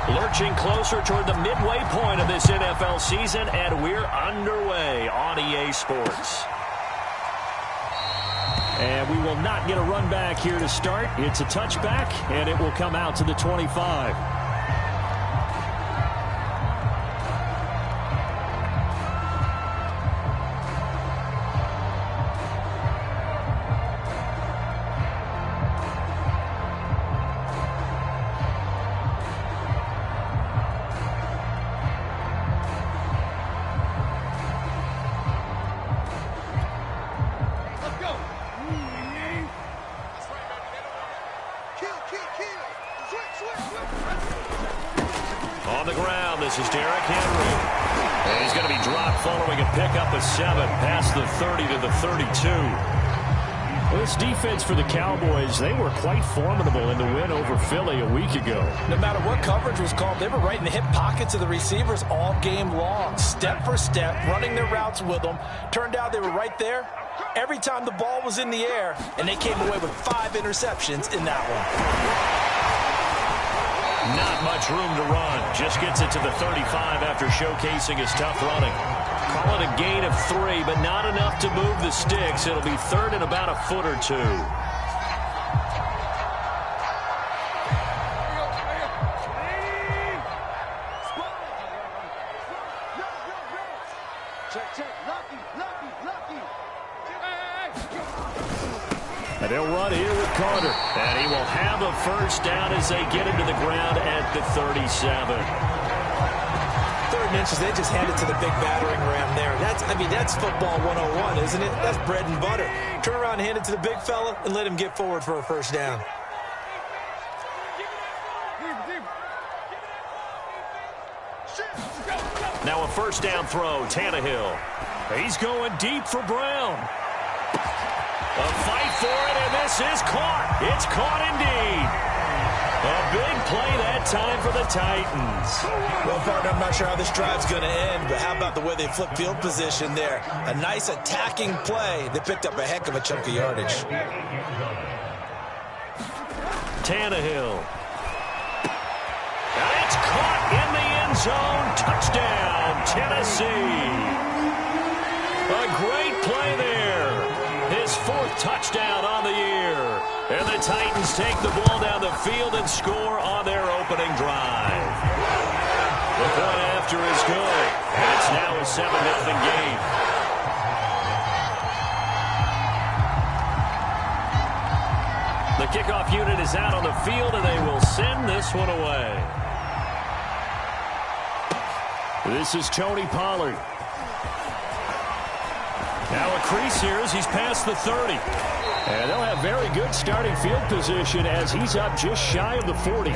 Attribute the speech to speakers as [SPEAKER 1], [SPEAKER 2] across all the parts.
[SPEAKER 1] Lurching closer toward the midway point of this NFL season, and we're underway on EA Sports. And we will not get a run back here to start. It's a touchback, and it will come out to the 25. On the ground, this is Derrick Henry. And he's going to be dropped following a pickup of 7 past the 30 to the 32. Well, this defense for the Cowboys, they were quite formidable in the win over Philly a week ago.
[SPEAKER 2] No matter what coverage was called, they were right in the hip pockets of the receivers all game long. Step for step, running their routes with them. Turned out they were right there every time the ball was in the air, and they came away with 5 interceptions in that one.
[SPEAKER 1] Not much room to run. Just gets it to the 35 after showcasing his tough running. Call it a gain of 3, but not enough to move the sticks. It'll be third and about a foot or 2. And they'll run here with Carter. And he will have a first down as they get into the ground at the 37.
[SPEAKER 2] 3rd inches, they just hand it to the big battering ram there. That's football 101, isn't it? That's bread and butter. Turn around and hand it to the big fella and let him get forward for a first down.
[SPEAKER 1] Now a first down throw, Tannehill. He's going deep for Brown. A fight for it, and this is caught. It's caught indeed. A big play that time for the Titans.
[SPEAKER 2] Well, partner, I'm not sure how this drive's going to end, but how about the way they flip field position there? A nice attacking play. They picked up a heck of a chunk of yardage.
[SPEAKER 1] Tannehill. And it's caught in the end zone. Touchdown, Tennessee. A great play there. His 4th touchdown on the year. And the Titans take the ball down the field and score on their opening drive. The point after is good. And it's now a 7-0 game. The kickoff unit is out on the field, and they will send this one away. This is Tony Pollard. Now a crease here as he's past the 30. And they'll have very good starting field position as he's up just shy of the 40.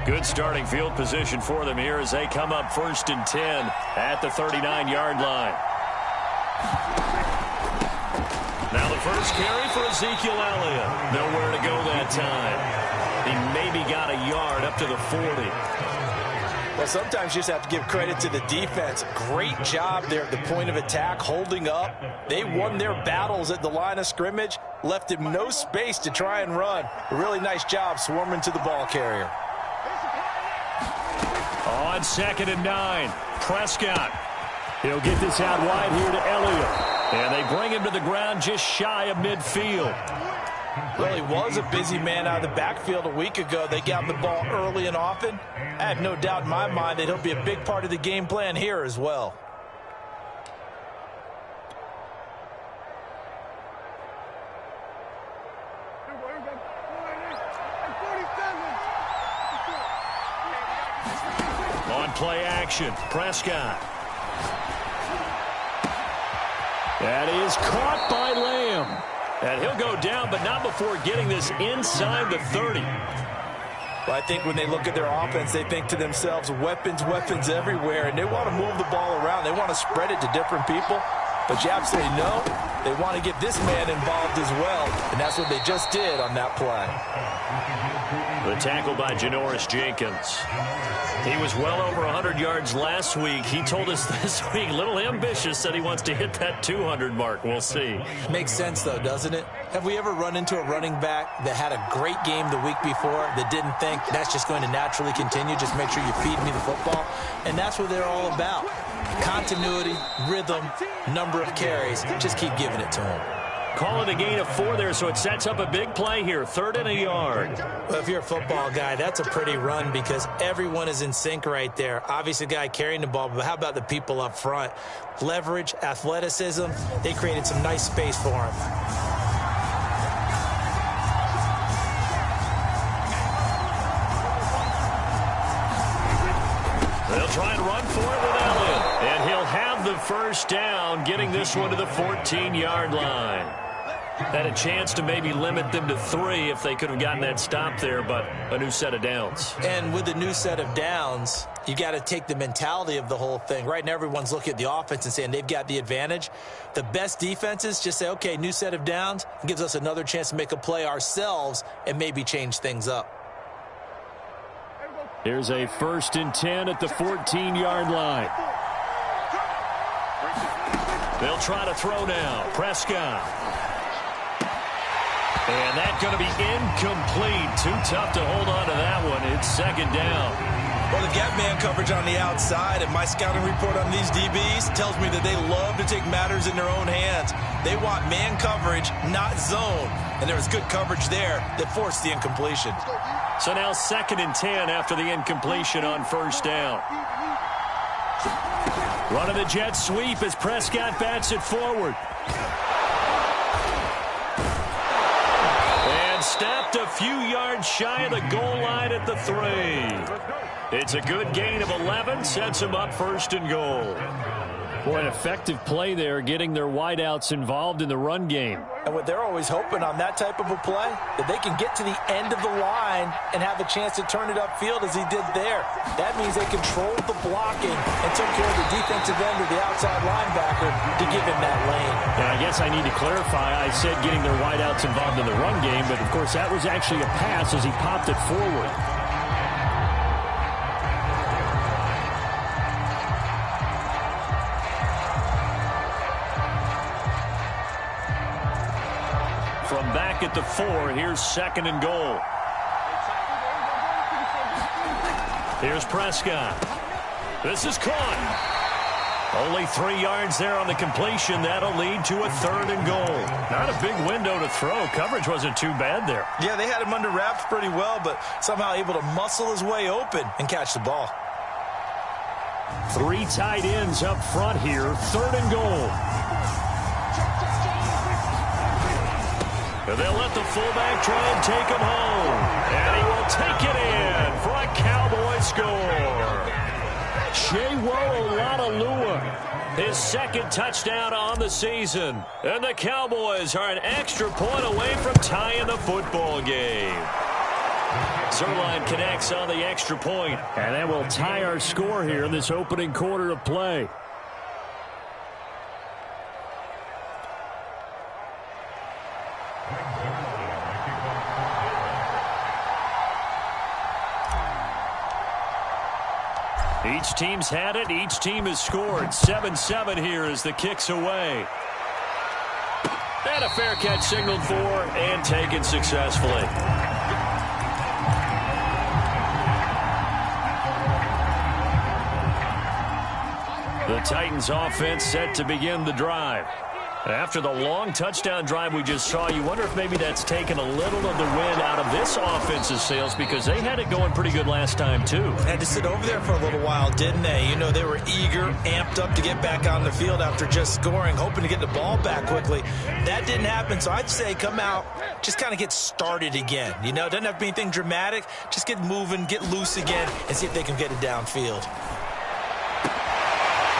[SPEAKER 1] Good starting field position for them here as they come up 1st and 10 at the 39-yard line. Now the first carry for Ezekiel Elliott. Nowhere to go that time. He maybe got a yard up to the 40.
[SPEAKER 2] Well, sometimes you just have to give credit to the defense. Great job there at the point of attack, holding up. They won their battles at the line of scrimmage, left him no space to try and run. A really nice job swarming to the ball carrier.
[SPEAKER 1] On 2nd and 9, Prescott. He'll get this out wide here to Elliott. And they bring him to the ground just shy of midfield.
[SPEAKER 2] Well, he was a busy man out of the backfield a week ago. They got him the ball early and often. I have no doubt in my mind that he'll be a big part of the game plan here as well.
[SPEAKER 1] On play action, Prescott. That is caught by Lamb. And he'll go down, but not before getting this inside the 30.
[SPEAKER 2] Well, I think when they look at their offense, they think to themselves, weapons, weapons everywhere, and they want to move the ball around. They want to spread it to different people. But you absolutely know they want to get this man involved as well, and that's what they just did on that play.
[SPEAKER 1] The tackle by Janoris Jenkins. He was well over 100 yards last week. He told us this week, a little ambitious, said he wants to hit that 200 mark. We'll see.
[SPEAKER 2] Makes sense, though, doesn't it? Have we ever run into a running back that had a great game the week before that didn't think that's just going to naturally continue? Just make sure you feed me the football. And that's what they're all about. Continuity, rhythm, number of carries. Just keep giving it to him.
[SPEAKER 1] Call it a gain of 4 there, so it sets up a big play here. 3rd and a yard.
[SPEAKER 2] Well, if you're a football guy, that's a pretty run because everyone is in sync right there. Obviously, the guy carrying the ball, but how about the people up front? Leverage, athleticism, they created some nice space for him.
[SPEAKER 1] They'll try and run for it with Elliott. And he'll have the first down, getting this one to the 14-yard line. Had a chance to maybe limit them to 3 if they could have gotten that stop there, but a new set of downs.
[SPEAKER 2] And with the new set of downs, you got to take the mentality of the whole thing. Right now, everyone's looking at the offense and saying they've got the advantage. The best defenses just say, okay, new set of downs, gives us another chance to make a play ourselves and maybe change things up.
[SPEAKER 1] Here's a 1st and 10 at the 14-yard line. They'll try to throw now. Prescott. And that's going to be incomplete. Too tough to hold on to that one. It's 2nd down.
[SPEAKER 2] Well, the gap man coverage on the outside, and my scouting report on these DBs tells me that they love to take matters in their own hands. They want man coverage, not zone. And there was good coverage there that forced the incompletion.
[SPEAKER 1] So now 2nd and 10 after the incompletion on 1st down. Running the jet sweep as Prescott bats it forward. And stopped a few yards shy of the goal line at the 3. It's a good gain of 11, sets him up 1st and goal. Boy, an effective play there, getting their wideouts involved in the run game.
[SPEAKER 2] And what they're always hoping on that type of a play, that they can get to the end of the line and have a chance to turn it upfield as he did there. That means they controlled the blocking and took care of the defensive end of the outside linebacker to give him that lane.
[SPEAKER 1] And I guess I need to clarify, I said getting their wideouts involved in the run game, but of course that was actually a pass as he popped it forward. From back at the 4, here's 2nd and goal. Here's Prescott. This is caught. Only 3 yards there on the completion. That'll lead to a 3rd and goal. Not a big window to throw. Coverage wasn't too bad there.
[SPEAKER 2] Yeah, they had him under wraps pretty well, but somehow able to muscle his way open and catch the ball.
[SPEAKER 1] 3 tight ends up front here. 3rd and goal. And they'll let the fullback try and take him home. And he will take it in for a Cowboy score. Shewo Olalolua, his 2nd touchdown on the season. And the Cowboys are an extra point away from tying the football game. Zerline connects on the extra point. And that will tie our score here in this opening quarter of play. Each team's had it. Each team has scored. 7-7 here as the kick's away. And a fair catch signaled for and taken successfully. The Titans offense set to begin the drive. After the long touchdown drive we just saw, you wonder if maybe that's taken a little of the wind out of this offense's sails because they had it going pretty good last time, too.
[SPEAKER 2] Had to sit over there for a little while, didn't they? You know, they were eager, amped up to get back on the field after just scoring, hoping to get the ball back quickly. That didn't happen, so I'd say come out, just kind of get started again. You know, it doesn't have to be anything dramatic. Just get moving, get loose again, and see if they can get it downfield.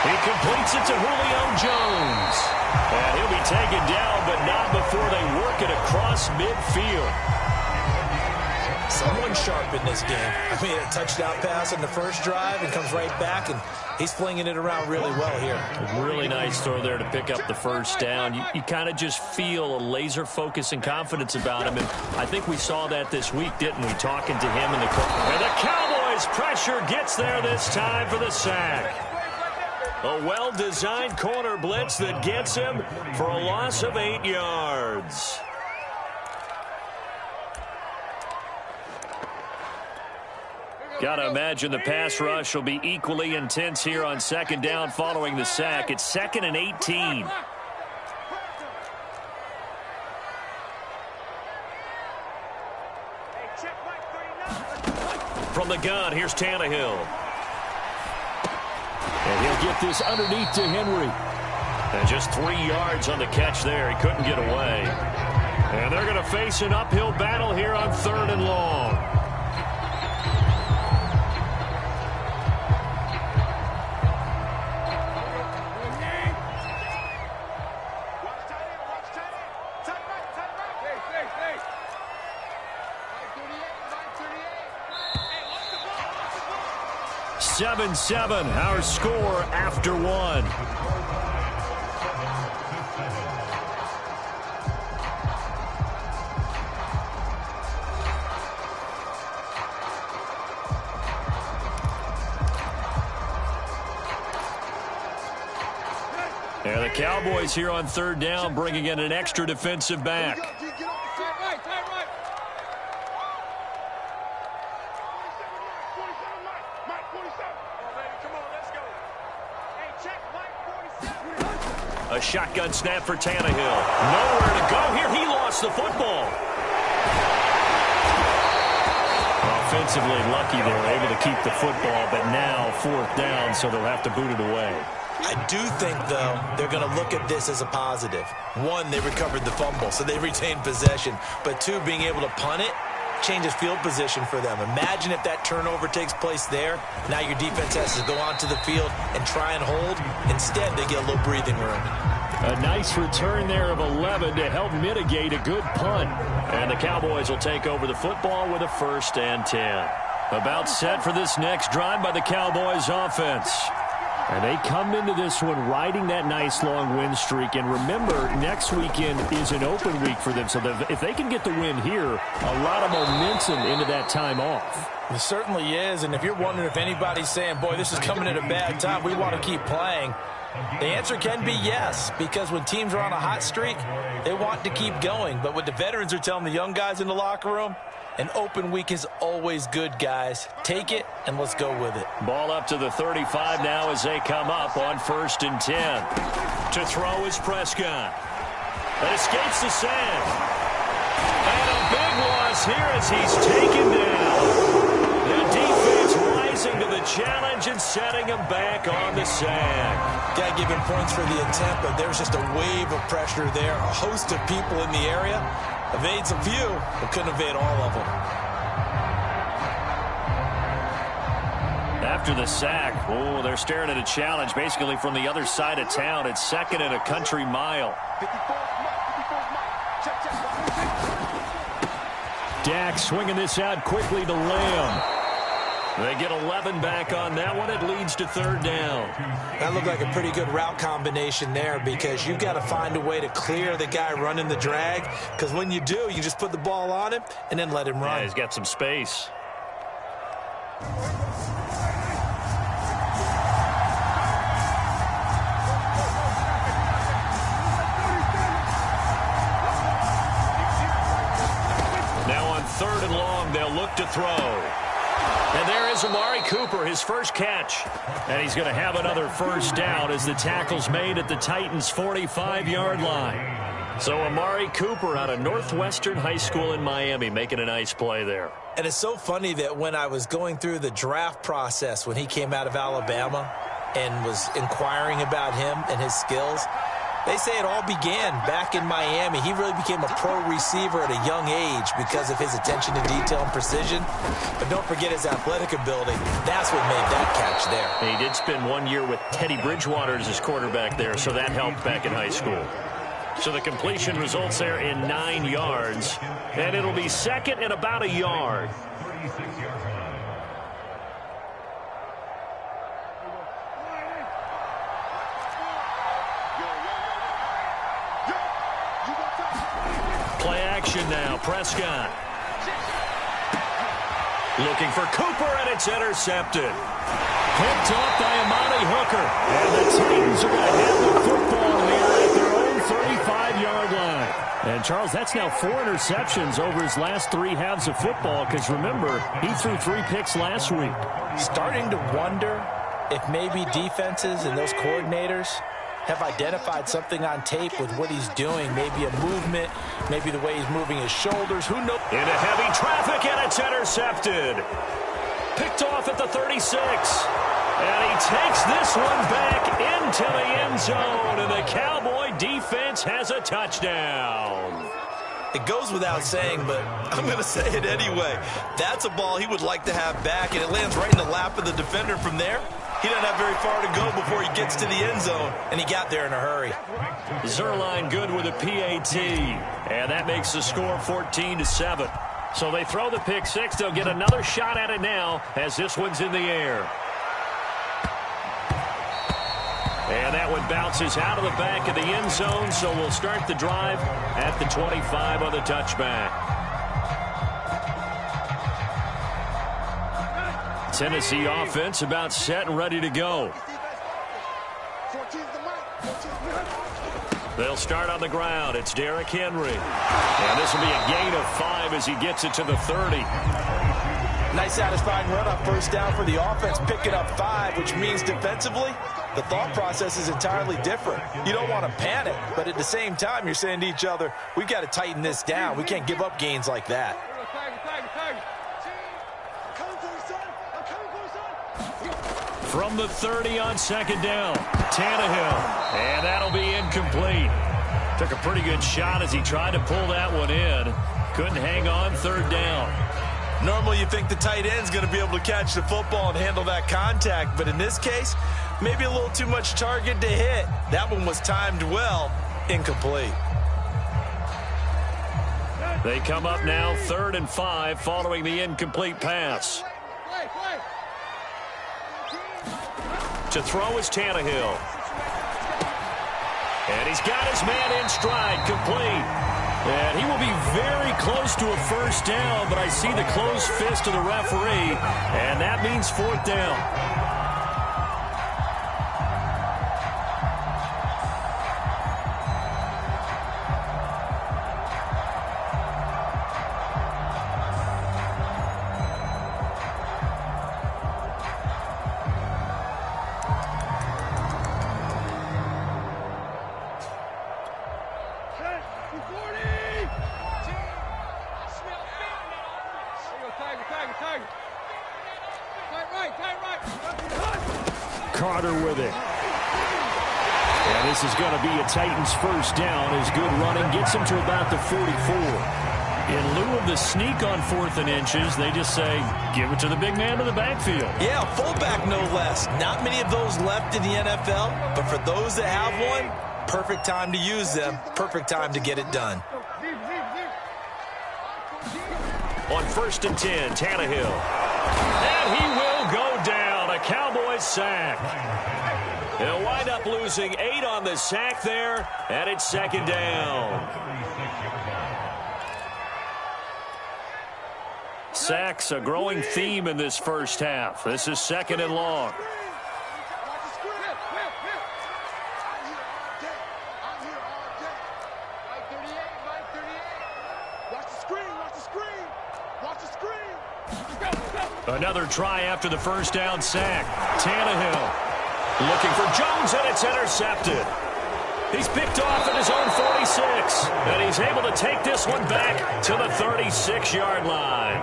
[SPEAKER 1] He completes it to Julio Jones. And he'll be taken down, but not before they work it across midfield.
[SPEAKER 2] Someone's sharp in this game. I mean, a touchdown pass on the first drive and comes right back, and he's flinging it around really well here.
[SPEAKER 1] A really nice throw there to pick up the first down. You kind of just feel a laser focus and confidence about him, and I think we saw that this week, didn't we, talking to him in the corner. And the Cowboys pressure gets there this time for the sack. A well-designed corner blitz that gets him for a loss of 8 yards. Got to imagine the pass rush will be equally intense here on second down following the sack. It's 2nd and 18. From the gun, here's Tannehill. And he'll get this underneath to Henry. And just 3 yards on the catch there. He couldn't get away. And they're going to face an uphill battle here on 3rd and long. Seven, our score after 1. And the Cowboys here on 3rd down, bringing in an extra defensive back. A shotgun snap for Tannehill. Nowhere to go here. He lost the football. Offensively lucky they were able to keep the football, but now 4th down, so they'll have to boot it away.
[SPEAKER 2] I do think, though, they're going to look at this as a positive. 1, they recovered the fumble, so they retained possession. But 2, being able to punt it changes field position for them. Imagine if that turnover takes place there. Now your defense has to go onto the field and try and hold. Instead, they get a little breathing room.
[SPEAKER 1] A nice return there of 11 to help mitigate a good punt. And the Cowboys will take over the football with a 1st and 10. About set for this next drive by the Cowboys offense. And they come into this one riding that nice long win streak. And remember, next weekend is an open week for them. So if they can get the win here, a lot of momentum into that time off.
[SPEAKER 2] It certainly is. And if you're wondering if anybody's saying, boy, this is coming at a bad time, we want to keep playing, the answer can be yes. Because when teams are on a hot streak, they want to keep going. But what the veterans are telling the young guys in the locker room, an open week is always good, guys. Take it, and let's go with it.
[SPEAKER 1] Ball up to the 35 now as they come up on 1st and 10. To throw is Prescott. That escapes the sack. And a big loss here as he's taken down. The defense rising to the challenge and setting him back on the sack.
[SPEAKER 2] Got to give him points for the attempt, but there's just a wave of pressure there. A host of people in the area. Evades a few, but couldn't evade all of them.
[SPEAKER 1] After the sack, oh, they're staring at a challenge basically from the other side of town. It's 2nd and a country mile. Dak swinging this out quickly to Lamb. They get 11 back on that one. It leads to 3rd down.
[SPEAKER 2] That looked like a pretty good route combination there because you've got to find a way to clear the guy running the drag, because when you do, you just put the ball on him and then let him run.
[SPEAKER 1] Yeah, he's got some space. Now on 3rd and long, they'll look to throw. And there is Amari Cooper, his first catch. And he's going to have another 1st down as the tackle's made at the Titans' 45-yard line. So Amari Cooper out of Northwestern High School in Miami making a nice play there.
[SPEAKER 2] And it's so funny that when I was going through the draft process when he came out of Alabama and was inquiring about him and his skills, they say it all began back in Miami. He really became a pro receiver at a young age because of his attention to detail and precision. But don't forget his athletic ability. That's what made that catch there.
[SPEAKER 1] He did spend 1 year with Teddy Bridgewater as his quarterback there, so that helped back in high school. So the completion results there in 9 yards. And it'll be second and about a yard. Play action now. Prescott. Looking for Cooper, and it's intercepted. Picked up by Amani Hooker. And the Titans are going to have the football here at their own 35-yard line. And, Charles, that's now 4 interceptions over his last 3 halves of football because, remember, he threw 3 picks last week.
[SPEAKER 2] Starting to wonder if maybe defenses and those coordinators have identified something on tape with what he's doing. Maybe a movement, maybe the way he's moving his shoulders. Who knows?
[SPEAKER 1] Into heavy traffic, and it's intercepted. Picked off at the 36. And he takes this one back into the end zone. And the Cowboy defense has a touchdown.
[SPEAKER 3] It goes without saying, but I'm going to say it anyway. That's a ball he would like to have back, and it lands right in the lap of the defender from there. He doesn't have very far to go before he gets to the end zone, and he got there in a hurry.
[SPEAKER 1] Zerline good with a PAT, and that makes the score 14-7. So they throw the pick six. They'll get another shot at it now as this one's in the air. And that one bounces out of the back of the end zone, so we'll start the drive at the 25 on the touchback. Tennessee offense about set and ready to go. They'll start on the ground. It's Derrick Henry. And this will be a gain of 5 as he gets it to the 30.
[SPEAKER 2] Nice satisfying run on first down for the offense, picking up 5, which means defensively, the thought process is entirely different. You don't want to panic, but at the same time, you're saying to each other, we've got to tighten this down. We can't give up gains like that.
[SPEAKER 1] From the 30 on second down, Tannehill, and that'll be incomplete. Took a pretty good shot as he tried to pull that one in. Couldn't hang on third down.
[SPEAKER 3] Normally you think the tight end's going to be able to catch the football and handle that contact, but in this case, maybe a little too much target to hit. That one was timed well, incomplete.
[SPEAKER 1] They come up now 3rd and 5 following the incomplete pass. To throw is Tannehill. And he's got his man in stride, complete. And he will be very close to a first down, but I see the closed fist of the referee, and that means 4th down. Carter with it. And this is going to be a Titans first down as good running gets him to about the 44. In lieu of the sneak on 4th and inches, they just say, give it to the big man in the backfield.
[SPEAKER 3] Yeah, fullback no less. Not many of those left in the NFL, but for those that have one, perfect time to use them, perfect time to get it done.
[SPEAKER 1] On 1st and 10, Tannehill. And he will go down. A Cowboys sack. They'll wind up losing 8 on the sack there, and it's 2nd down. Sacks, a growing theme in this first half. This is 2nd and long. Another try after the first down sack. Tannehill looking for Jones, and it's intercepted. He's picked off at his own 46, and he's able to take this one back to the 36-yard line.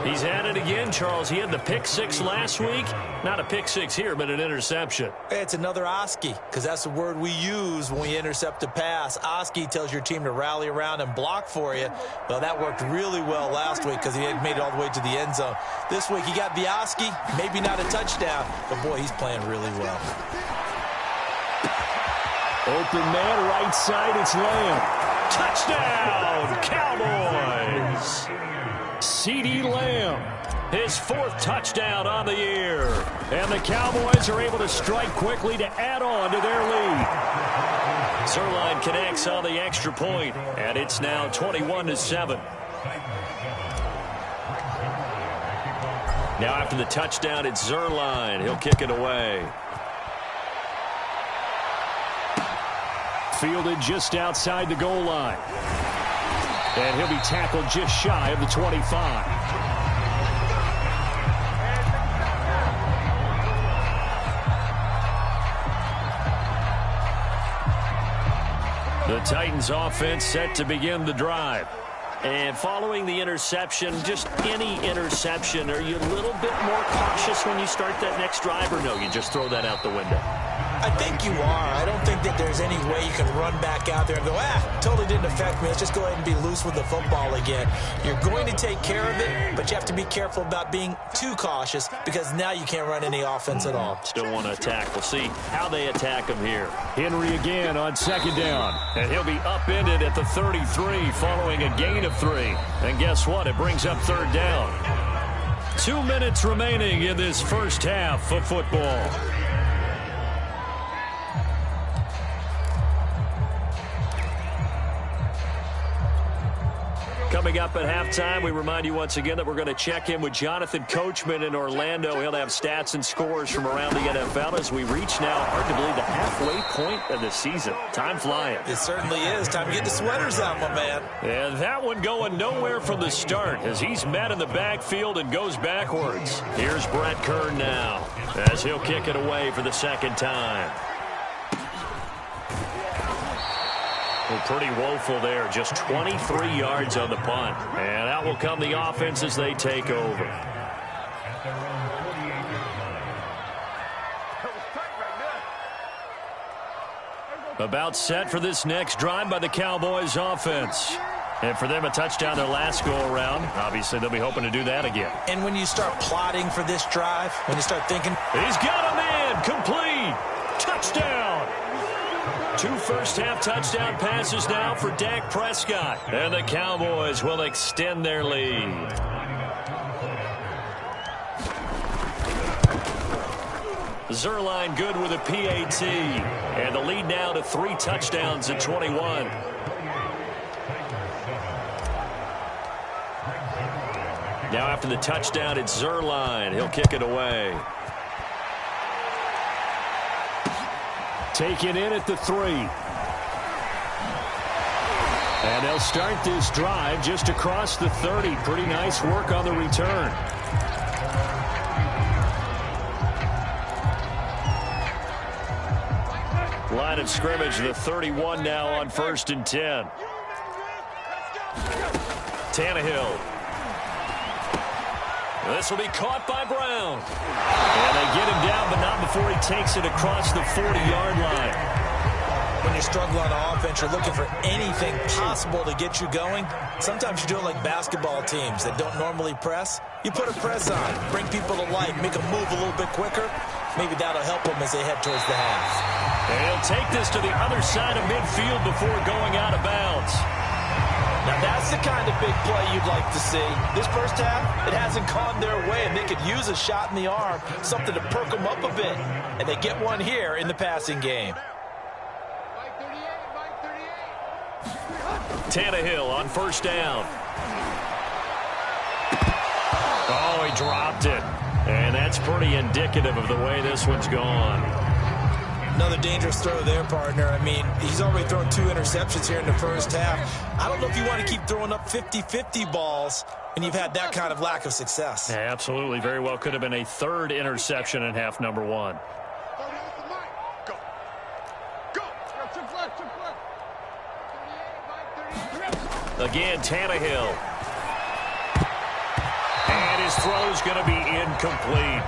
[SPEAKER 1] He's at it again, Charles. He had the pick 6 last week. Not a pick 6 here, but an interception.
[SPEAKER 2] It's another Oski, because that's the word we use when we intercept a pass. Oski tells your team to rally around and block for you. Well, that worked really well last week because he had made it all the way to the end zone. This week he got the Oski, maybe not a touchdown, but boy, he's playing really well.
[SPEAKER 1] Open man, right side, it's Lamb. Touchdown, Cowboys! CeeDee Lamb, his 4th touchdown on the year. And the Cowboys are able to strike quickly to add on to their lead. Zerline connects on the extra point, and it's now 21-7. Now after the touchdown, it's Zerline. He'll kick it away. Fielded just outside the goal line. And he'll be tackled just shy of the 25. The Titans offense set to begin the drive. And following the interception, just any interception, are you a little bit more cautious when you start that next drive, or no, you just throw that out the window?
[SPEAKER 2] I think you are. I don't think that there's any way you can run back out there and go, totally didn't affect me. Let's just go ahead and be loose with the football again. You're going to take care of it, but you have to be careful about being too cautious because now you can't run any offense at all.
[SPEAKER 1] Still want to attack. We'll see how they attack him here. Henry again on 2nd down, and he'll be upended at the 33 following a gain of 3. And guess what? It brings up 3rd down. 2 minutes remaining in this first half of football. Coming up at halftime, we remind you once again that we're going to check in with Jonathan Coachman in Orlando. He'll have stats and scores from around the NFL as we reach now arguably the halfway point of the season. Time flying.
[SPEAKER 2] It certainly is. Time to get the sweaters out, my man.
[SPEAKER 1] And that one going nowhere from the start as he's met in the backfield and goes backwards. Here's Brett Kern now as he'll kick it away for the 2nd time. Well, pretty woeful there. Just 23 yards on the punt. And out will come the offense as they take over. About set for this next drive by the Cowboys offense. And for them, a touchdown their last go-around. Obviously, they'll be hoping to do that again.
[SPEAKER 2] And when you start plotting for this drive, when you start thinking,
[SPEAKER 1] he's got a man, complete, touchdown. 2 first-half touchdown passes now for Dak Prescott. And the Cowboys will extend their lead. Zerline good with a PAT. And the lead now to 3 touchdowns at 21. Now after the touchdown, it's Zerline. He'll kick it away. Taken in at the 3. And they'll start this drive just across the 30. Pretty nice work on the return. Line of scrimmage, the 31 now on 1st and 10. Tannehill. This will be caught by Brown. And they get him down, but not before he takes it across the 40-yard line.
[SPEAKER 2] When you struggle on offense, you're looking for anything possible to get you going. Sometimes you do it like basketball teams that don't normally press. You put a press on, bring people to life, make them move a little bit quicker. Maybe that'll help them as they head towards the half.
[SPEAKER 1] And he'll take this to the other side of midfield before going out of bounds.
[SPEAKER 2] Now that's the kind of big play you'd like to see. This first half, it hasn't gone their way, and they could use a shot in the arm, something to perk them up a bit. And they get one here in the passing game.
[SPEAKER 1] Tannehill on 1st down. Oh, he dropped it. And that's pretty indicative of the way this one's gone.
[SPEAKER 2] Another dangerous throw there, partner. I mean, he's already thrown 2 interceptions here in the first half. I don't know if you want to keep throwing up 50-50 balls when you've had that kind of lack of success.
[SPEAKER 1] Yeah, absolutely. Very well could have been a 3rd interception in half number 1. Again, Tannehill. And his throw's going to be incomplete.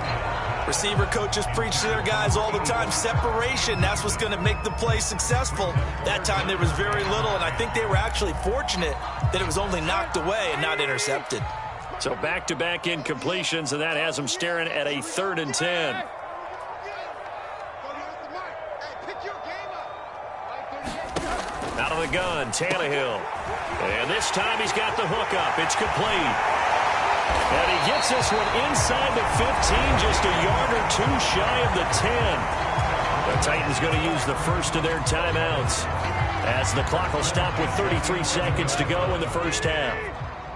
[SPEAKER 2] Receiver coaches preach to their guys all the time. Separation, that's what's going to make the play successful. That time there was very little, and I think they were actually fortunate that it was only knocked away and not intercepted.
[SPEAKER 1] So back-to-back incompletions, and that has them staring at a 3rd and 10. Out of the gun, Tannehill. And this time he's got the hook up. It's complete. And he gets this one inside the 15, just a yard or two shy of the 10. The Titans going to use the first of their timeouts as the clock will stop with 33 seconds to go in the first half.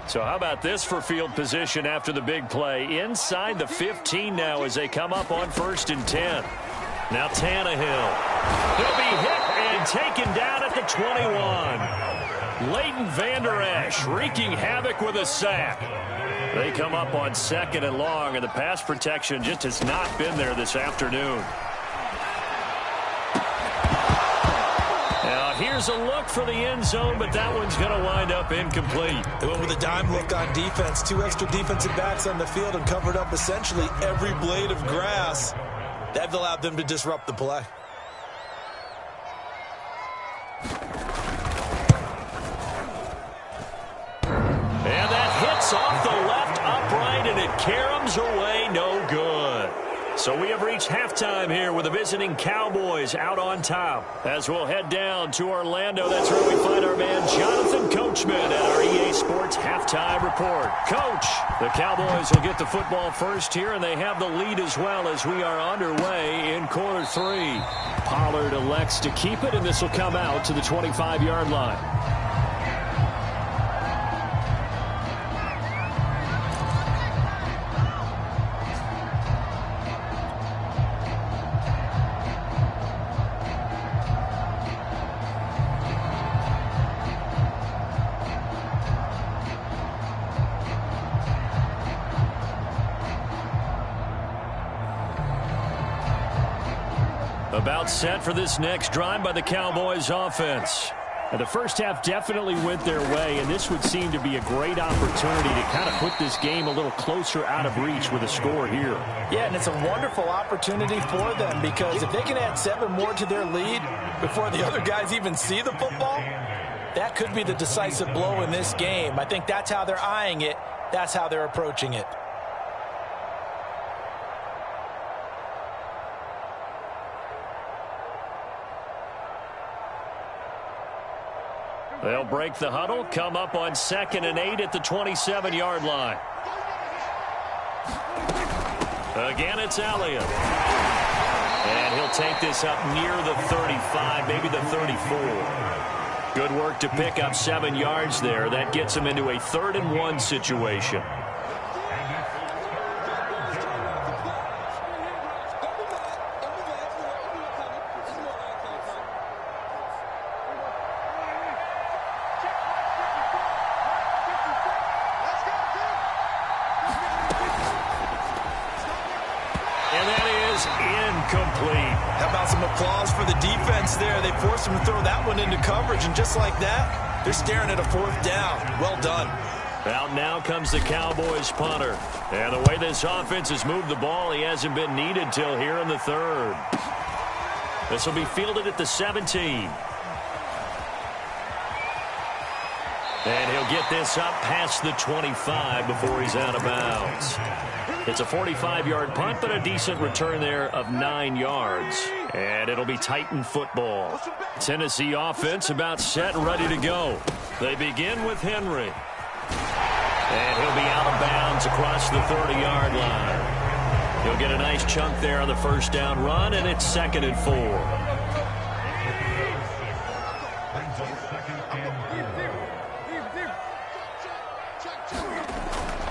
[SPEAKER 1] So how about this for field position after the big play? Inside the 15 now as they come up on 1st and 10. Now Tannehill. He'll be hit and taken down at the 21. Leighton Vander Esch wreaking havoc with a sack. They come up on 2nd and long, and the pass protection just has not been there this afternoon. Now here's a look for the end zone, but that one's going to wind up incomplete.
[SPEAKER 2] They went with a dime look on defense. 2 extra defensive backs on the field and covered up essentially every blade of grass. That allowed them to disrupt the play.
[SPEAKER 1] And that hits off the left upright, and it caroms away no good. So we have reached halftime here with the visiting Cowboys out on top. As we'll head down to Orlando, that's where we find our man Jonathan Coachman at our EA Sports Halftime Report. Coach, the Cowboys will get the football first here, and they have the lead as well as we are underway in quarter 3. Pollard elects to keep it, and this will come out to the 25-yard line. About set for this next drive by the Cowboys offense. And the first half definitely went their way, and this would seem to be a great opportunity to kind of put this game a little closer out of reach with a score here.
[SPEAKER 2] Yeah, and it's a wonderful opportunity for them because if they can add 7 more to their lead before the other guys even see the football, that could be the decisive blow in this game. I think that's how they're eyeing it. That's how they're approaching it.
[SPEAKER 1] They'll break the huddle, come up on 2nd and 8 at the 27-yard line. Again, it's Elliott. And he'll take this up near the 35, maybe the 34. Good work to pick up 7 yards there. That gets him into a 3rd and 1 situation. Incomplete.
[SPEAKER 3] How about some applause for the defense there? They forced him to throw that one into coverage, and just like that, they're staring at a 4th down. Well done.
[SPEAKER 1] Out now comes the Cowboys punter. And the way this offense has moved the ball, he hasn't been needed till here in the 3rd. This will be fielded at the 17. And he'll get this up past the 25 before he's out of bounds. It's a 45-yard punt, but a decent return there of 9 yards. And it'll be Titan football. Tennessee offense about set and ready to go. They begin with Henry. And he'll be out of bounds across the 30-yard line. He'll get a nice chunk there on the first down run, and it's 2nd and 4.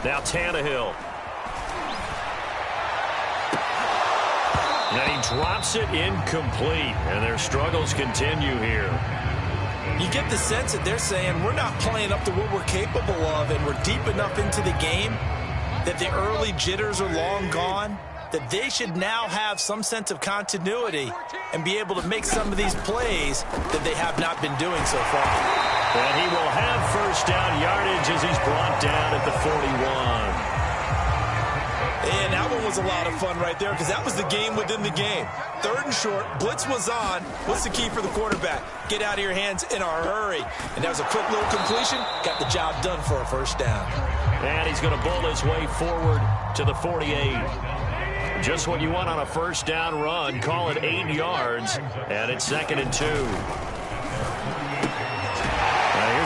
[SPEAKER 1] Now Tannehill. And he drops it incomplete, and their struggles continue here.
[SPEAKER 2] You get the sense that they're saying we're not playing up to what we're capable of, and we're deep enough into the game that the early jitters are long gone, that they should now have some sense of continuity and be able to make some of these plays that they have not been doing so far.
[SPEAKER 1] And he will have first down yardage as he's brought down at the 41.
[SPEAKER 2] And that one was a lot of fun right there because that was the game within the game. 3rd and short, blitz was on. What's the key for the quarterback? Get out of your hands in a hurry. And that was a quick little completion. Got the job done for a first down.
[SPEAKER 1] And he's going to bowl his way forward to the 48. Just what you want on a first down run. Call it 8 yards. And it's 2nd and 2.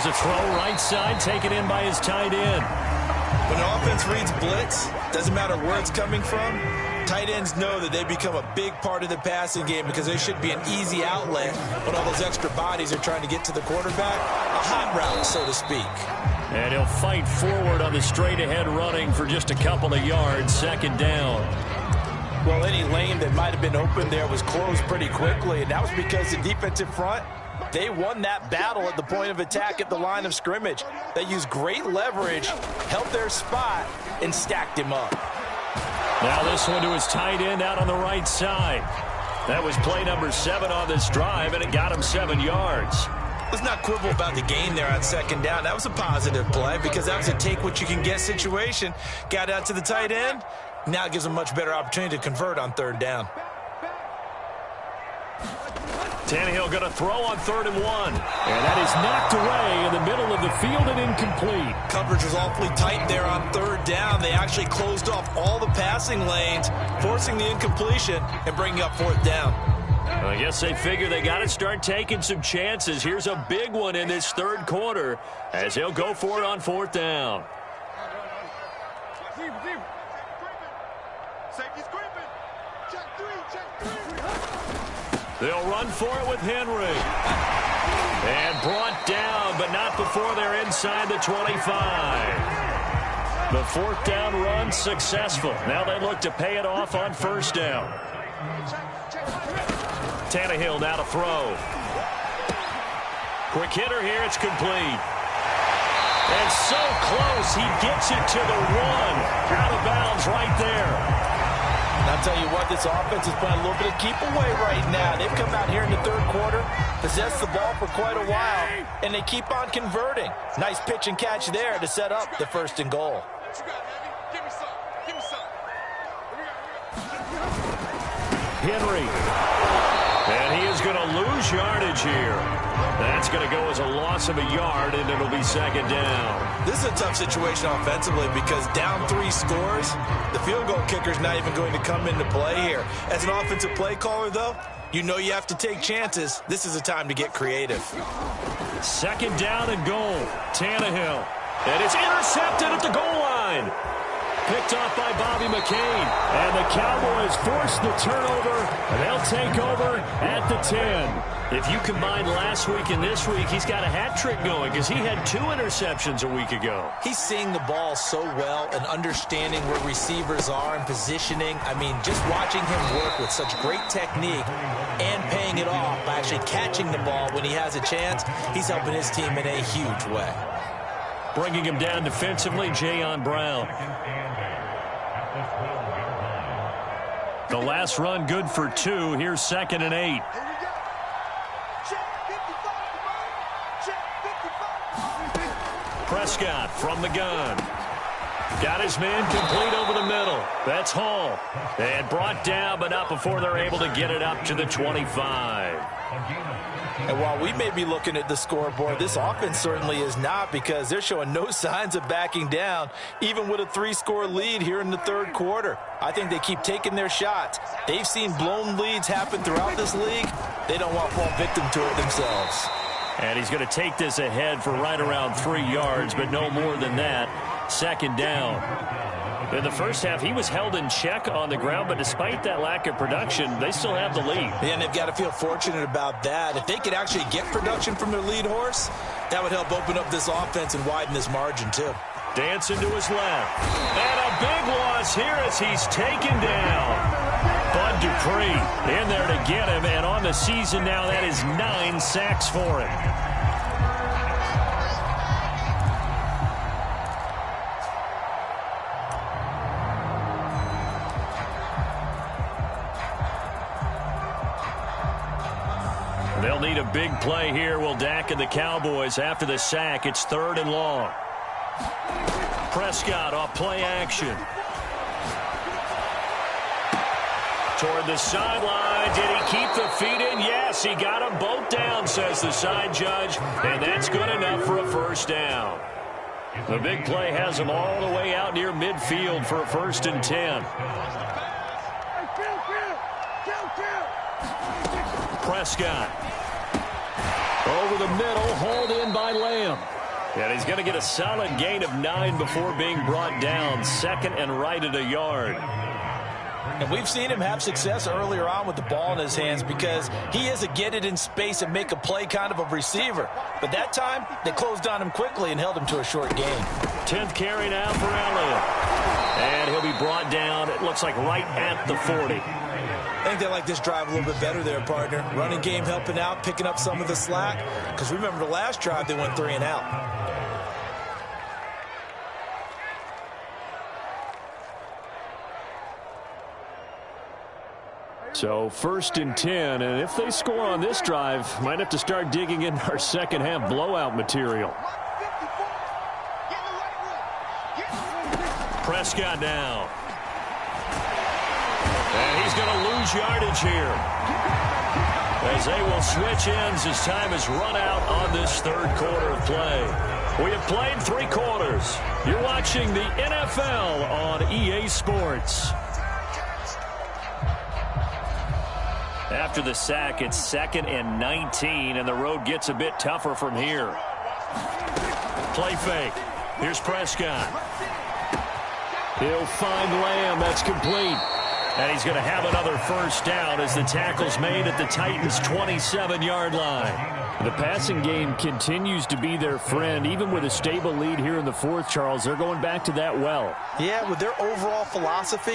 [SPEAKER 1] Here's a throw right side, taken in by his tight end.
[SPEAKER 3] When an offense reads blitz, doesn't matter where it's coming from, tight ends know that they become a big part of the passing game because there should be an easy outlet when all those extra bodies are trying to get to the quarterback. A hot route, so to speak.
[SPEAKER 1] And he'll fight forward on the straight-ahead running for just a couple of yards, second down.
[SPEAKER 2] Well, any lane that might have been open there was closed pretty quickly, and that was because the defensive front, they won that battle at the point of attack at the line of scrimmage. They used great leverage, held their spot, and stacked him up.
[SPEAKER 1] Now this one to his tight end out on the right side. That was play number 7 on this drive, and it got him 7 yards.
[SPEAKER 3] Let's not quibble about the gain there on second down. That was a positive play because that was a take-what-you-can-get situation. Got out to the tight end. Now it gives him a much better opportunity to convert on third down.
[SPEAKER 1] Tannehill going to throw on 3rd and 1. And that is knocked away in the middle of the field and incomplete.
[SPEAKER 3] Coverage was awfully tight there on third down. They actually closed off all the passing lanes, forcing the incompletion and bringing up 4th down.
[SPEAKER 1] I guess they figure they got to start taking some chances. Here's a big one in this 3rd quarter as he'll go for it on 4th down. They'll run for it with Henry. And brought down, but not before they're inside the 25. The 4th down run successful. Now they look to pay it off on 1st down. Tannehill now to throw. Quick hitter here, it's complete. And so close, he gets it to the 1. Out of bounds right there.
[SPEAKER 2] And I'll tell you what, this offense is playing a little bit of keep away right now. They've come out here in the 3rd quarter, possessed the ball for quite a while, and they keep on converting. Nice pitch and catch there to set up the 1st and goal.
[SPEAKER 1] Henry. And he is going to lose yardage here. That's going to go as a loss of a yard, and it'll be 2nd down.
[SPEAKER 3] This is a tough situation offensively because down 3 scores, the field goal kicker's not even going to come into play here. As an offensive play caller, though, you know you have to take chances. This is a time to get creative.
[SPEAKER 1] 2nd down and goal. Tannehill. And it's intercepted at the goal line. Picked off by Bobby McCain. And the Cowboys force the turnover, and they'll take over at the 10. If you combine last week and this week, he's got a hat trick going because he had 2 interceptions a week ago.
[SPEAKER 2] He's seeing the ball so well and understanding where receivers are and positioning. I mean, just watching him work with such great technique and paying it off by actually catching the ball when he has a chance, he's helping his team in a huge way.
[SPEAKER 1] Bringing him down defensively, Jayon Brown. The last run good for 2. Here's 2nd and 8. Prescott from the gun. Got his man complete over the middle. That's Hall. And brought down, but not before they're able to get it up to the 25.
[SPEAKER 2] And while we may be looking at the scoreboard, this offense certainly is not because they're showing no signs of backing down, even with a 3-score lead here in the 3rd quarter. I think they keep taking their shots. They've seen blown leads happen throughout this league. They don't want to fall victim to it themselves.
[SPEAKER 1] And he's going to take this ahead for right around 3 yards, but no more than that. 2nd down. In the first half, he was held in check on the ground, but despite that lack of production, they still have the lead.
[SPEAKER 2] Yeah, and they've got to feel fortunate about that. If they could actually get production from their lead horse, that would help open up this offense and widen this margin, too.
[SPEAKER 1] Dancing to his left. And a big loss here as he's taken down. Bud Dupree in there to get him, and on the season now, that is 9 sacks for him. They'll need a big play here, will Dak and the Cowboys. After the sack, it's 3rd and long. Prescott off play action. Toward the sideline. Did he keep the feet in? Yes, he got them both down, says the side judge. And that's good enough for a 1st down. The big play has him all the way out near midfield for a 1st and 10. Prescott. Over the middle, hauled in by Lamb. And he's going to get a solid gain of 9 before being brought down. Second and right at a yard.
[SPEAKER 2] And we've seen him have success earlier on with the ball in his hands because he is a get it in space and make a play kind of a receiver. But that time, they closed on him quickly and held him to a short gain.
[SPEAKER 1] 10th carry now for Elliott. And he'll be brought down, it looks like, right at the 40.
[SPEAKER 2] I think they like this drive a little bit better there, partner. Running game helping out, picking up some of the slack. Because remember the last drive, they went 3 and out.
[SPEAKER 1] So 1st and 10, and if they score on this drive, might have to start digging in our second half blowout material. Prescott now. And he's going to lose yardage here, as they will switch ends as time has run out on this third quarter of play. We have played 3 quarters. You're watching the NFL on EA Sports. After the sack, it's 2nd and 19, and the road gets a bit tougher from here. Play fake. Here's Prescott. He'll find Lamb. That's complete. And he's going to have another first down as the tackle's made at the Titans' 27-yard line. The passing game continues to be their friend. Even with a stable lead here in the 4th, Charles, they're going back to that well.
[SPEAKER 2] Yeah, with their overall philosophy,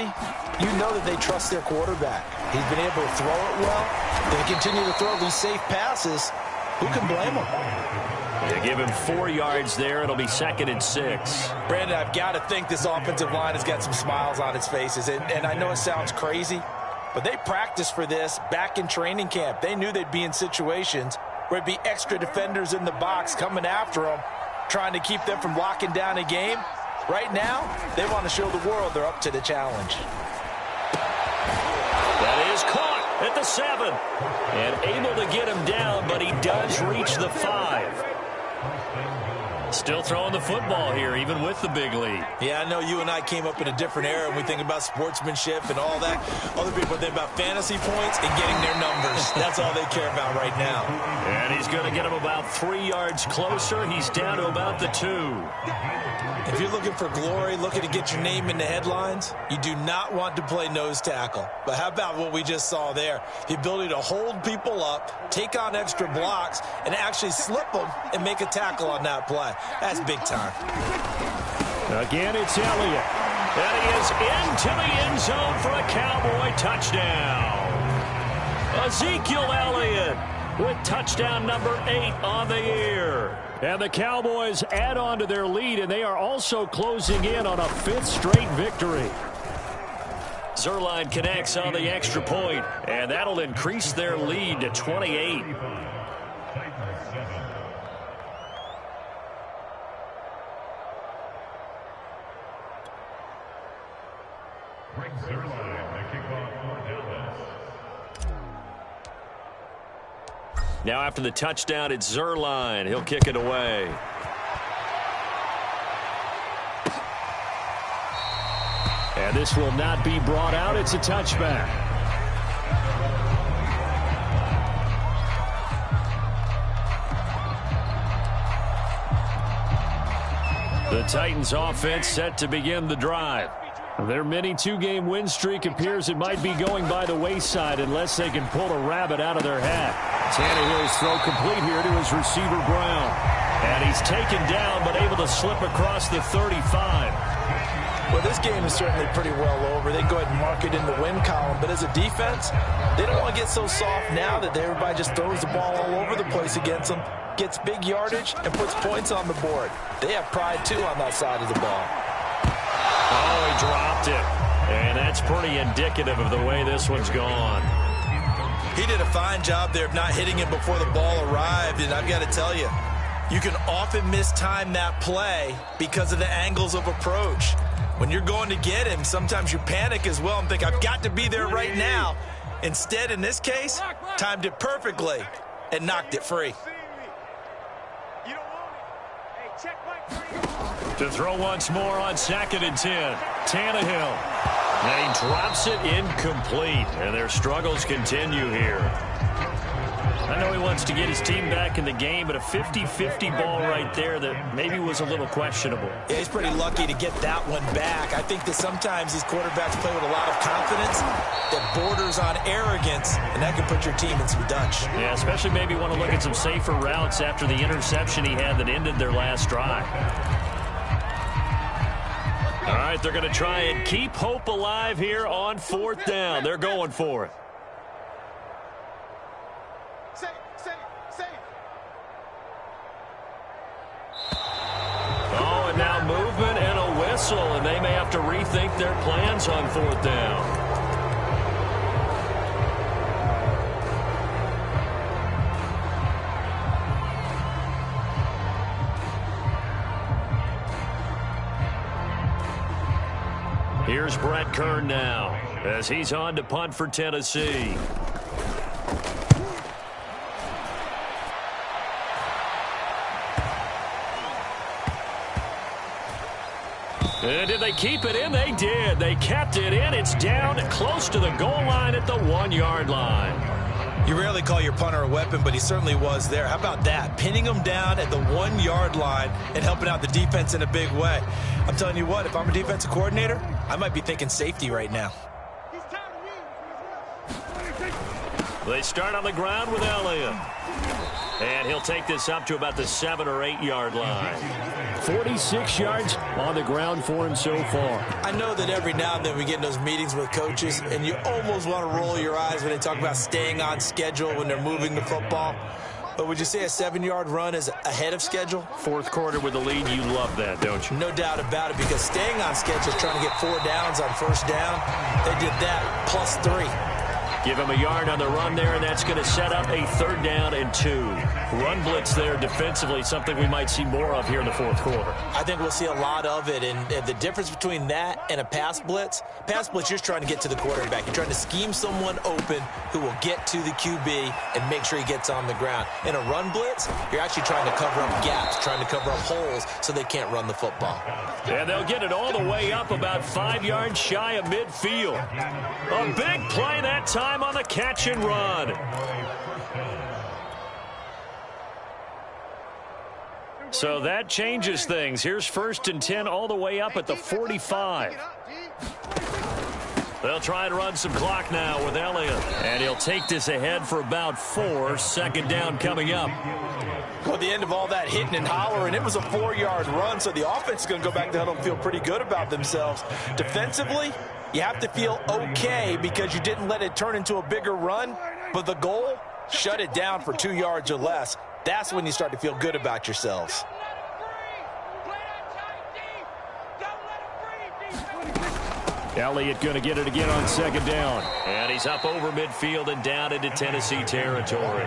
[SPEAKER 2] you know that they trust their quarterback. He's been able to throw it well. They continue to throw these safe passes. Who can blame them?
[SPEAKER 1] They give him 4 yards there. It'll be 2nd and 6.
[SPEAKER 2] Brandon, I've got to think this offensive line has got some smiles on its faces. And I know it sounds crazy, but they practiced for this back in training camp. They knew they'd be in situations where it'd be extra defenders in the box coming after them, trying to keep them from locking down a game. Right now, they want to show the world they're up to the challenge.
[SPEAKER 1] That is caught at the 7. And able to get him down, but he does reach the 5. Still throwing the football here, even with the big lead.
[SPEAKER 2] Yeah, I know you and I came up in a different era, and we think about sportsmanship and all that. Other people think about fantasy points and getting their numbers. That's all they care about right now.
[SPEAKER 1] And he's going to get him about 3 yards closer. He's down to about the 2.
[SPEAKER 2] If you're looking for glory, looking to get your name in the headlines, you do not want to play nose tackle. But how about what we just saw there? The ability to hold people up, take on extra blocks, and actually slip them and make a tackle on that play. That's big time.
[SPEAKER 1] Again, it's Elliott. And he is into the end zone for a Cowboy touchdown. Ezekiel Elliott with touchdown number 8 on the year. And the Cowboys add on to their lead, and they are also closing in on a 5th straight victory. Zuerlein connects on the extra point, and that'll increase their lead to 28. Now after the touchdown, it's Zuerlein. He'll kick it away. And this will not be brought out. It's a touchback. The Titans offense set to begin the drive. Their mini 2-game win streak appears it might be going by the wayside unless they can pull a rabbit out of their hat. Tannehill's throw complete here to his receiver Brown. And he's taken down but able to slip across the 35.
[SPEAKER 2] Well, this game is certainly pretty well over. They go ahead and mark it in the win column. But as a defense, they don't want to get so soft now that everybody just throws the ball all over the place against them, gets big yardage, and puts points on the board. They have pride, too, on that side of the ball.
[SPEAKER 1] Oh, he dropped it. And that's pretty indicative of the way this one's gone.
[SPEAKER 3] He did a fine job there of not hitting him before the ball arrived. And I've got to tell you, you can often mistime that play because of the angles of approach. When you're going to get him, sometimes you panic as well and think, I've got to be there right now. Instead, in this case, timed it perfectly and knocked it free.
[SPEAKER 1] To throw once more on 2nd and 10. Tannehill. And he drops it incomplete. And their struggles continue here. I know he wants wants to get his team back in the game, but a 50-50 ball right there that maybe was a little questionable.
[SPEAKER 2] Yeah, he's pretty lucky to get that one back. I think that sometimes these quarterbacks play with a lot of confidence that borders on arrogance, and that can put your team in some Dutch.
[SPEAKER 1] Yeah, especially maybe want to look at some safer routes after the interception he had that ended their last drive. All right, they're going to try and keep hope alive here on 4th down. They're going for it. Oh, and now movement and a whistle, and they may have to rethink their plans on 4th down. Here's Brett Kern now as he's on to punt for Tennessee. And did they keep it in? They did. They kept it in. It's down close to the goal line at the 1-yard line.
[SPEAKER 2] You rarely call your punter a weapon, but he certainly was there. How about that? Pinning him down at the 1-yard line and helping out the defense in a big way. I'm telling you what, if I'm a defensive coordinator, I might be thinking safety right now.
[SPEAKER 1] They start on the ground with Elliott. And he'll take this up to about the 7- or 8-yard line. 46 yards on the ground for him so far.
[SPEAKER 2] I know that every now and then we get in those meetings with coaches, and you almost want to roll your eyes when they talk about staying on schedule when they're moving the football. But would you say a 7-yard run is ahead of schedule?
[SPEAKER 1] 4th quarter with the lead, you love that, don't you?
[SPEAKER 2] No doubt about it, because staying on schedule is trying to get 4 downs on 1st down. They did that plus 3.
[SPEAKER 1] Give him a yard on the run there, and that's going to set up a 3rd down and 2. Run blitz there defensively, something we might see more of here in the 4th quarter.
[SPEAKER 2] I think we'll see a lot of it, and the difference between that and a pass blitz, you're just trying to get to the quarterback. You're trying to scheme someone open who will get to the QB and make sure he gets on the ground. In a run blitz, you're actually trying to cover up gaps, trying to cover up holes so they can't run the football.
[SPEAKER 1] And they'll get it all the way up about 5 yards shy of midfield. A big play that time on the catch and run. So that changes things. Here's 1st and 10 all the way up at the 45. They'll try and run some clock now with Elliott. And he'll take this ahead for about 4. 2nd down coming up.
[SPEAKER 2] Well, the end of all that hitting and hollering, it was a 4-yard run, so the offense is going to go back to huddle and feel pretty good about themselves. Defensively, you have to feel okay because you didn't let it turn into a bigger run, but the goal, shut it down for 2 yards or less. That's when you start to feel good about yourselves.
[SPEAKER 1] Elliott going to get it again on 2nd down. And he's up over midfield and down into Tennessee territory.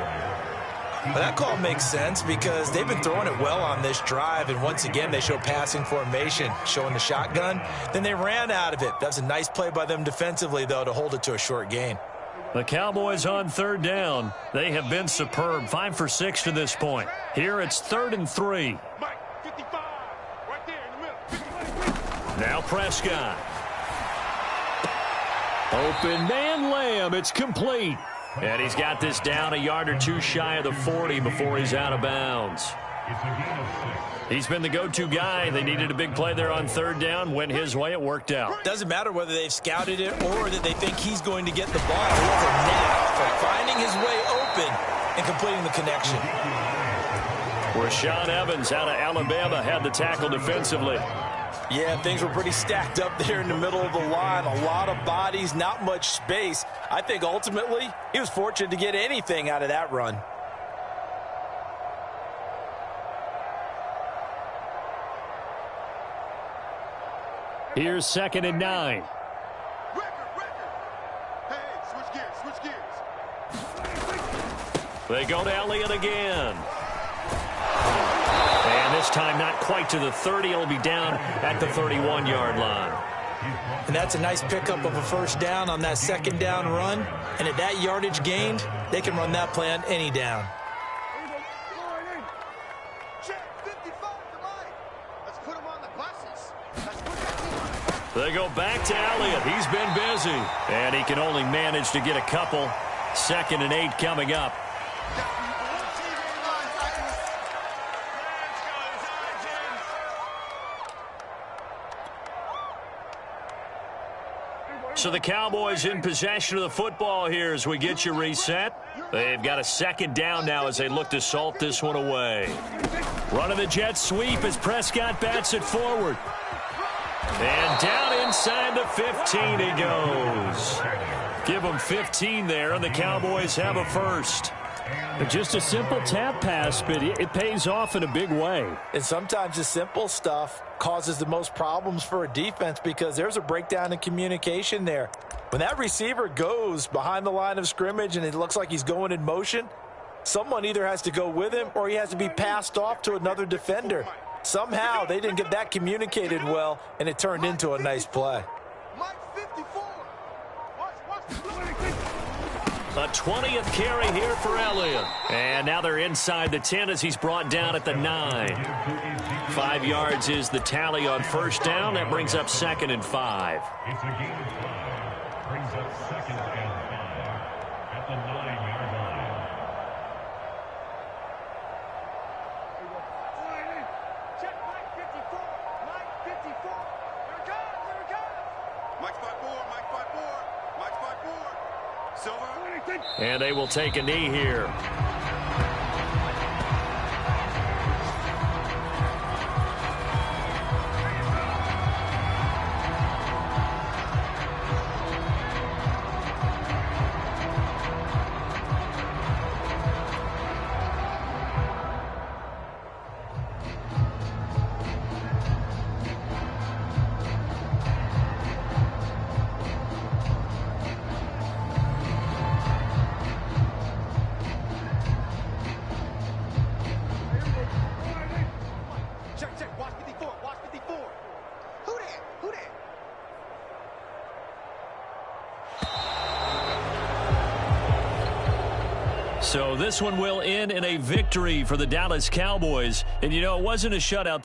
[SPEAKER 2] Well, that call makes sense because they've been throwing it well on this drive, and once again they show passing formation, showing the shotgun. Then they ran out of it. That was a nice play by them defensively, though, to hold it to a short gain.
[SPEAKER 1] The Cowboys on 3rd down. They have been superb. 5 for 6 to this point. Here it's 3rd and 3. Now Prescott. Open man Lamb. It's complete. And he's got this down a yard or 2 shy of the 40 before he's out of bounds. He's been the go-to guy. They needed a big play there on 3rd down. Went his way. It worked out.
[SPEAKER 2] Doesn't matter whether they've scouted it or that they think he's going to get the ball. He has a knack for finding his way open and completing the connection.
[SPEAKER 1] Rashaan Evans out of Alabama had the tackle defensively.
[SPEAKER 2] Yeah, things were pretty stacked up there in the middle of the line. A lot of bodies, not much space. I think ultimately he was fortunate to get anything out of that run.
[SPEAKER 1] Here's 2nd and 9.
[SPEAKER 4] Hey, switch gears.
[SPEAKER 1] They go to Elliott again. And this time not quite to the 30. It'll be down at the 31-yard line.
[SPEAKER 2] And that's a nice pickup of a 1st down on that 2nd down run. And at that yardage gained, they can run that play on any down.
[SPEAKER 1] They go back to Elliott. He's been busy. And he can only manage to get a couple. 2nd and 8 coming up. So the Cowboys in possession of the football here as we get you reset. They've got a second down now as they look to salt this one away. Running the jet sweep as Prescott bats it forward. And down inside the 15 he goes. Give them 15 there, and the Cowboys have a first.
[SPEAKER 5] Just a simple tap pass, but it pays off in a big way.
[SPEAKER 2] And sometimes the simple stuff causes the most problems for a defense because there's a breakdown in communication there. When that receiver goes behind the line of scrimmage and it looks like he's going in motion, someone either has to go with him or he has to be passed off to another defender. Somehow they didn't get that communicated well, and it turned into a nice play.
[SPEAKER 1] A 20th carry here for Elliott. And now they're inside the 10 as he's brought down at the 9. 5 yards is the tally on first down. That brings up 2nd and 5.
[SPEAKER 6] It's a game play. Brings up 2nd and 5 at the 9-yard line.
[SPEAKER 4] Check Mike 54. Mike 54. Here it comes. Here it comes. Mike 54. Mike 54. Mike 54. Silver.
[SPEAKER 1] And they will take a knee here. So this one will end in a victory for the Dallas Cowboys. And, you know, it wasn't a shutout.